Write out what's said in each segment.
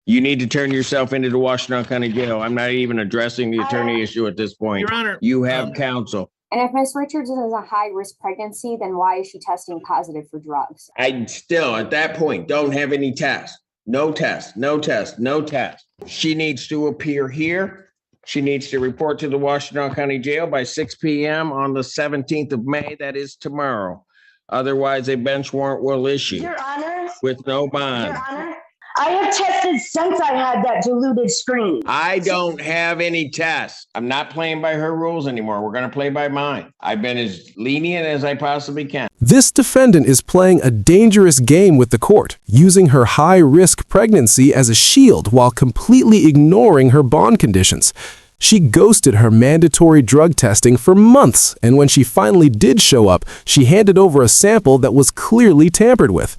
You need to turn yourself into the Washington County Jail. I'm not even addressing the attorney issue at this point. Your Honor, you have counsel. And if Ms. Richards is a high-risk pregnancy, then why is she testing positive for drugs? I still, at that point, don't have any tests. No test, no test, no test. She needs to appear here. She needs to report to the Washington County Jail by 6 p.m. on the 17th of May. That is tomorrow. Otherwise, a bench warrant will issue. Your Honor. With no bond. Your Honor. I have tested since I had that diluted screen. I don't have any tests. I'm not playing by her rules anymore. We're going to play by mine. I've been as lenient as I possibly can. This defendant is playing a dangerous game with the court, using her high-risk pregnancy as a shield while completely ignoring her bond conditions. She ghosted her mandatory drug testing for months, and when she finally did show up, she handed over a sample that was clearly tampered with.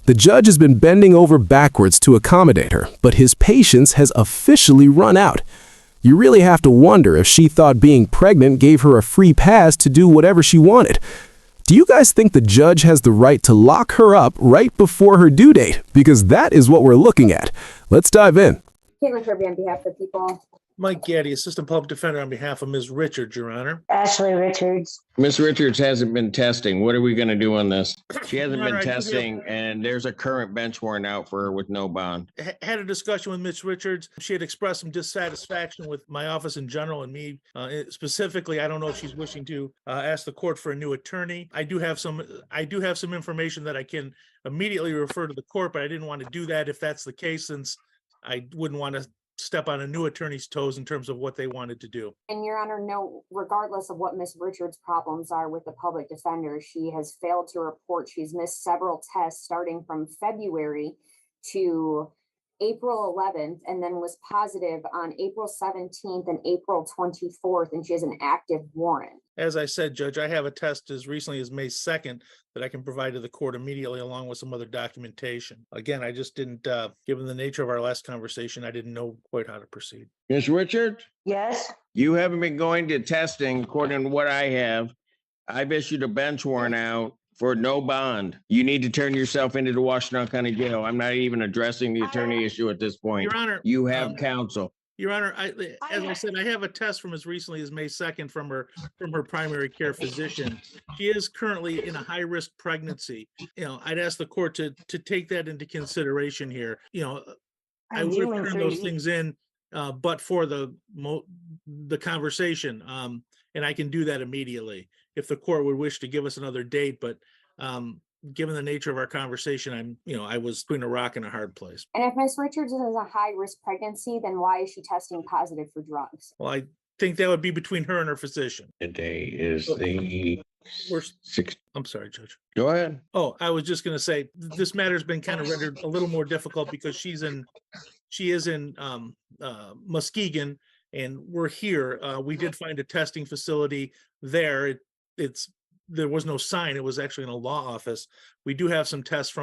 The judge has been bending over backwards to accommodate her, but his patience has officially run out. You really have to wonder if she thought being pregnant gave her a free pass to do whatever she wanted. Do you guys think the judge has the right to lock her up right before her due date? Because that is what we're looking at. Let's dive in. Caitlin Kirby on behalf of the people. Mike Gaddy, Assistant Public Defender on behalf of Ms. Richards, Your Honor. Ashley Richards. Ms. Richards hasn't been testing. What are we going to do on this? She hasn't been testing, and there's a current bench warrant out for her with no bond. Had a discussion with Ms. Richards. She had expressed some dissatisfaction with my office in general and me specifically. I don't know if she's wishing to ask the court for a new attorney. I do have some information that I can immediately refer to the court, but I didn't want to do that if that's the case, since I wouldn't want to step on a new attorney's toes in terms of what they wanted to do. And Your Honor, no, regardless of what Ms. Richards' problems are with the public defender, she has failed to report. She's missed several tests starting from February to April 11th, and then was positive on April 17th and April 24th, and she has an active warrant. As I said, Judge, I have a test as recently as May 2nd that I can provide to the court immediately, along with some other documentation. Again, I just didn't, given the nature of our last conversation, I didn't know quite how to proceed. Ms. Richards? Yes. You haven't been going to testing according to what I have. I've issued a bench warrant out for no bond. You need to turn yourself into the Washington County Jail. I'm not even addressing the attorney issue at this point. Your Honor. You have counsel. Your Honor, as I said, I have a test from as recently as May 2nd from her primary care physician. She is currently in a high-risk pregnancy. You know, I'd ask the court to take that into consideration here. You know, I would have turned those things in, but for the conversation, and I can do that immediately if the court would wish to give us another date. But given the nature of our conversation, I was between a rock and a hard place. And if Ms. Richards is a high-risk pregnancy, then why is she testing positive for drugs? Well, I think that would be between her and her physician. Today is the 6th. I'm sorry, Judge. Go ahead. Oh, I was just going to say this matter has been kind of rendered a little more difficult because she is in Muskegon, and we're here. We did find a testing facility there. There was no sign. It was actually in a law office. We do have some tests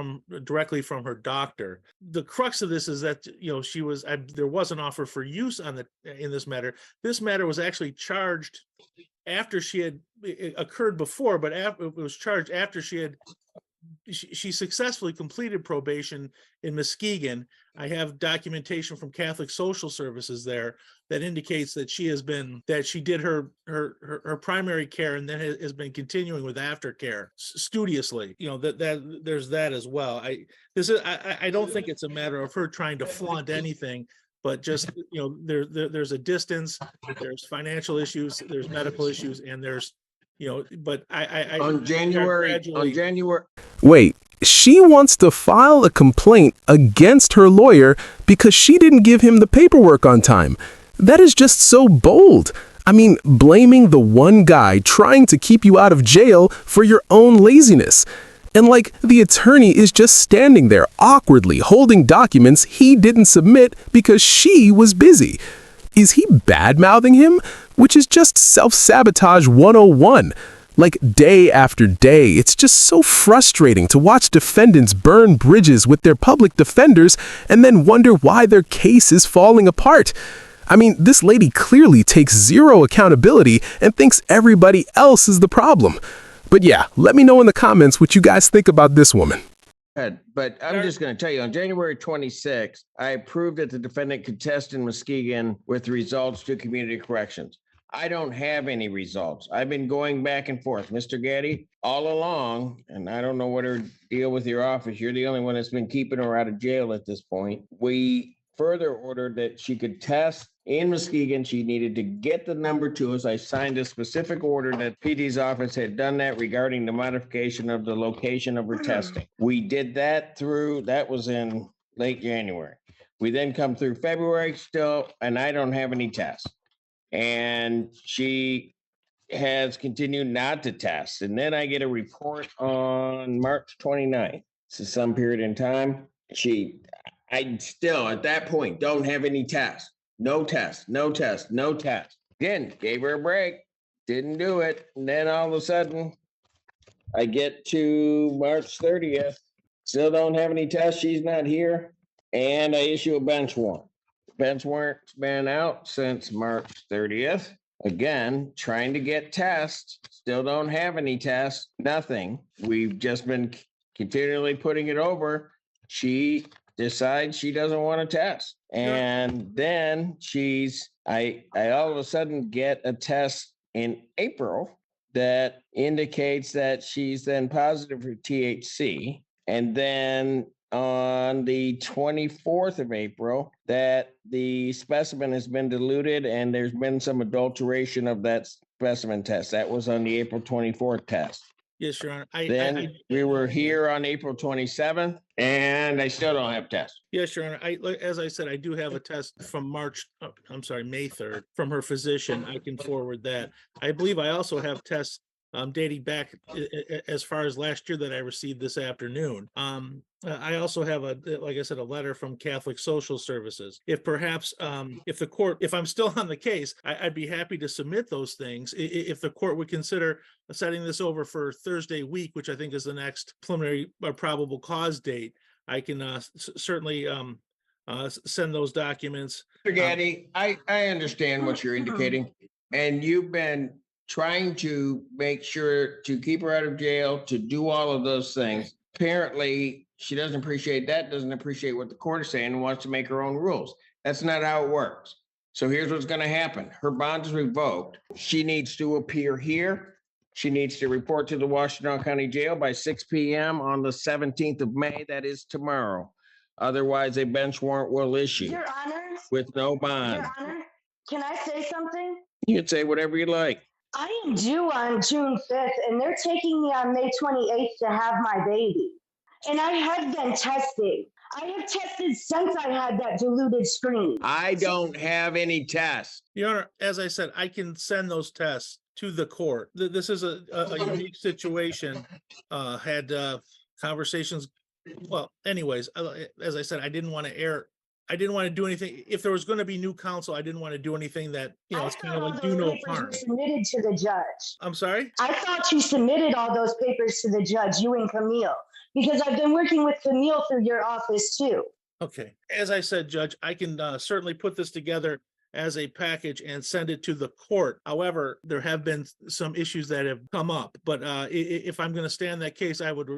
directly from her doctor. The crux of this is that, there was an offer for use in this matter. This matter was actually charged after it occurred before, but it was charged after she successfully completed probation in Muskegon. I have documentation from Catholic Social Services there that indicates that she did her primary care and then has been continuing with aftercare studiously. That there's that as well. I don't think it's a matter of her trying to flaunt anything, but just there's a distance, there's financial issues, there's medical issues, and there's but I on January. Wait, she wants to file a complaint against her lawyer because she didn't give him the paperwork on time. That is just so bold. I mean, blaming the one guy trying to keep you out of jail for your own laziness. And the attorney is just standing there awkwardly holding documents he didn't submit because she was busy. Is he bad-mouthing him? Which is just self-sabotage 101. Day after day, it's just so frustrating to watch defendants burn bridges with their public defenders and then wonder why their case is falling apart. I mean, this lady clearly takes zero accountability and thinks everybody else is the problem. But yeah, let me know in the comments what you guys think about this woman. But I'm just going to tell you, on January 26th, I approved that the defendant could test in Muskegon with results to community corrections. I don't have any results. I've been going back and forth. Mr. Gaddy, all along, and I don't know what her deal with your office. You're the only one that's been keeping her out of jail at this point. We further ordered that she could test in Muskegon. She needed to get the number to us. I signed a specific order that PD's office had done that regarding the modification of the location of her testing. We did that that was in late January. We then come through February still, and I don't have any tests. And she has continued not to test. And then I get a report on March 29th. So some period in time, I still, at that point, don't have any tests. No test, no test, no test. Again, gave her a break, didn't do it. And then all of a sudden, I get to March 30th, still don't have any tests. She's not here. And I issue a bench warrant. Bench warrant's been out since March 30th. Again, trying to get tests, still don't have any tests, nothing. We've just been continually putting it over. She decides she doesn't want to test. And then I all of a sudden get a test in April that indicates that she's then positive for THC. And then on the 24th of April, that the specimen has been diluted and there's been some adulteration of that specimen test. That was on the April 24th test. Yes, Your Honor. We were here on April 27th, and I still don't have tests. Yes, Your Honor. As I said, I do have a test from May 3rd from her physician. I can forward that. I believe I also have tests dating back as far as last year that I received this afternoon. I also have like I said, a letter from Catholic Social Services. If perhaps, if I'm still on the case, I'd be happy to submit those things. If the court would consider setting this over for Thursday week, which I think is the next preliminary or probable cause date, I can certainly send those documents. Mr. Gaddy, I understand what you're indicating, and you've been trying to make sure to keep her out of jail, to do all of those things. Apparently, she doesn't appreciate that, doesn't appreciate what the court is saying, and wants to make her own rules. That's not how it works. So here's what's going to happen. Her bond is revoked. She needs to appear here. She needs to report to the Washington County Jail by 6 p.m. on the 17th of May. That is tomorrow. Otherwise, a bench warrant will issue. Your Honor. With no bond. Your Honor, can I say something? You can say whatever you like. I am due on June 5th, and they're taking me on May 28th to have my baby. And I have been tested. I have tested since I had that diluted screen. I don't have any tests. Your Honor, as I said, I can send those tests to the court. This is a unique situation. Had conversations. Well, anyways, as I said, I didn't want to do anything. If there was going to be new counsel, I didn't want to do anything that, it's kind of like do no harm. Submitted to the judge. I'm sorry? I thought you submitted all those papers to the judge, you and Camille, because I've been working with Camille through your office too. Okay. As I said, Judge, I can certainly put this together as a package and send it to the court. However, there have been some issues that have come up, but if I'm going to stay on that case, I would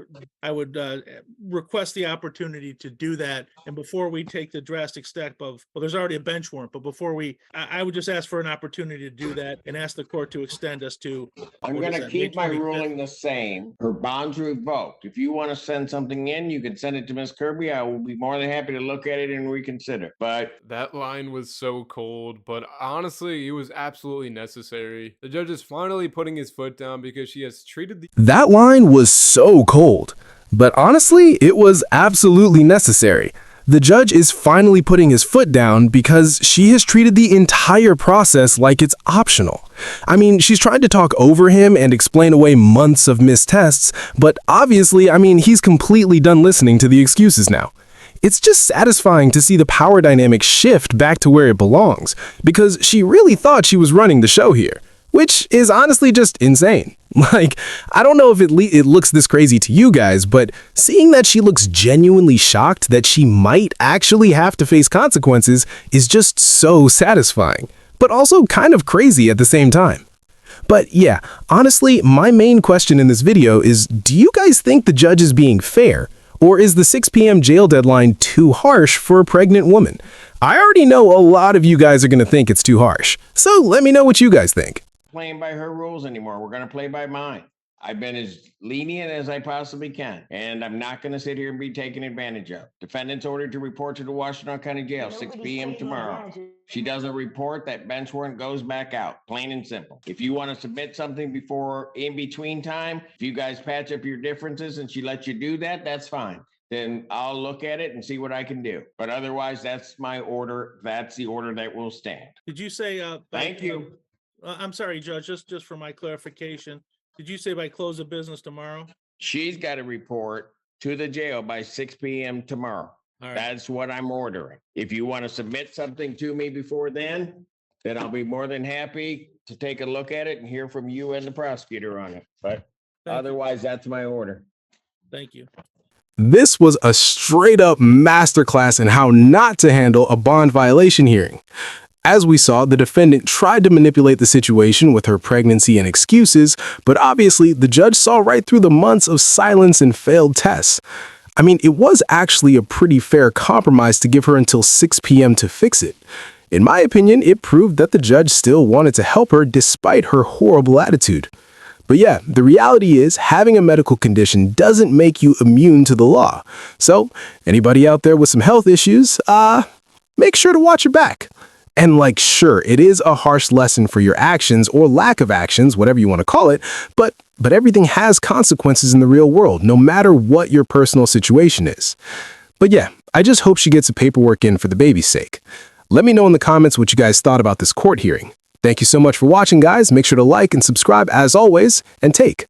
request the opportunity to do that. And before we take the drastic step of, well, there's already a bench warrant, but before I would just ask for an opportunity to do that and ask the court to extend us to. I'm going to keep my ruling the same. Her bond's revoked. If you want to send something in, you can send it to Ms. Kirby. I will be more than happy to look at it and reconsider. But that line was so cold. But honestly, it was absolutely necessary. The judge is finally putting his foot down because she has treated That line was so cold, but honestly, it was absolutely necessary. The judge is finally putting his foot down because she has treated the entire process like it's optional. I mean, she's tried to talk over him and explain away months of missed tests, but obviously, he's completely done listening to the excuses now. It's just satisfying to see the power dynamic shift back to where it belongs, because she really thought she was running the show here, which is honestly just insane. Like, I don't know if it looks this crazy to you guys, but seeing that she looks genuinely shocked that she might actually have to face consequences is just so satisfying, but also kind of crazy at the same time. But yeah, honestly, my main question in this video is, do you guys think the judge is being fair? Or is the 6 p.m. jail deadline too harsh for a pregnant woman? I already know a lot of you guys are going to think it's too harsh, so let me know what you guys think. Playing by her rules anymore. We're going to play by mine. I've been as lenient as I possibly can, and I'm not going to sit here and be taken advantage of. Defendant's ordered to report to the Washington County Jail, 6 p.m. tomorrow. She doesn't report, that bench warrant goes back out, plain and simple. If you want to submit something before in between time, if you guys patch up your differences and she lets you do that, that's fine. Then I'll look at it and see what I can do. But otherwise, that's my order. That's the order that will stand. Did you say, Thank you. I'm sorry, Judge, just for my clarification, did you say by close of business tomorrow? She's got to report to the jail by 6 p.m. tomorrow. All right. That's what I'm ordering. If you want to submit something to me before then I'll be more than happy to take a look at it and hear from you and the prosecutor on it. But otherwise, that's my order. Thank you. This was a straight-up masterclass in how not to handle a bond violation hearing. As we saw, the defendant tried to manipulate the situation with her pregnancy and excuses, but obviously the judge saw right through the months of silence and failed tests. I mean, it was actually a pretty fair compromise to give her until 6 p.m. to fix it. In my opinion, it proved that the judge still wanted to help her despite her horrible attitude. But yeah, the reality is having a medical condition doesn't make you immune to the law. So, anybody out there with some health issues, make sure to watch your back. And sure, it is a harsh lesson for your actions or lack of actions, whatever you want to call it, but everything has consequences in the real world, no matter what your personal situation is. But yeah, I just hope she gets the paperwork in for the baby's sake. Let me know in the comments what you guys thought about this court hearing. Thank you so much for watching, guys. Make sure to like and subscribe as always, and take